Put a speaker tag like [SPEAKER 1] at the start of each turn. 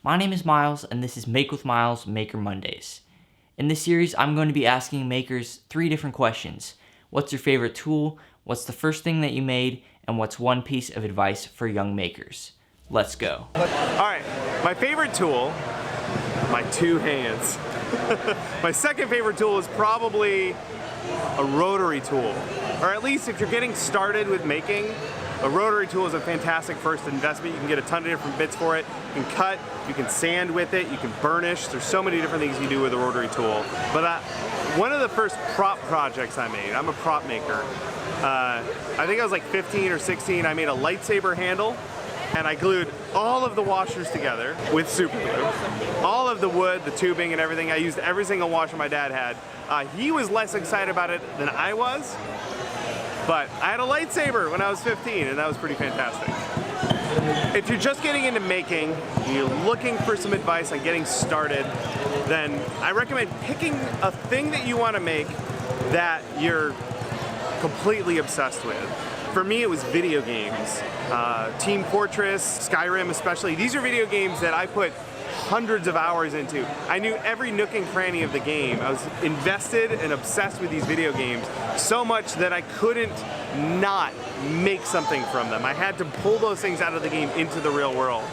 [SPEAKER 1] My name is Miles, and this is Make with Miles Maker Mondays. In this series, I'm going to be asking makers 3 different questions. What's your favorite tool? What's the first thing that you made? And what's one piece of advice for young makers? Let's go.
[SPEAKER 2] Alright, my favorite tool, my 2 hands. My second favorite tool is probably a rotary tool. Or at least if you're getting started with making, a rotary tool is a fantastic first investment. You can get a ton of different bits for it. You can cut, you can sand with it, you can burnish. There's so many different things you do with a rotary tool. But one of the first prop projects I made, I'm a prop maker. I think I was like 15 or 16, I made a lightsaber handle, and I glued all of the washers together with super glue. All of the wood, the tubing and everything. I used every single washer my dad had. He was less excited about it than I was. But I had a lightsaber when I was 15, and that was pretty fantastic. If you're just getting into making, and you're looking for some advice on getting started, then I recommend picking a thing that you want to make that you're completely obsessed with. For me, it was video games. Team Fortress, Skyrim especially. These are video games that I put hundreds of hours into. I knew every nook and cranny of the game. I was invested and obsessed with these video games so much that I couldn't not make something from them. I had to pull those things out of the game into the real world.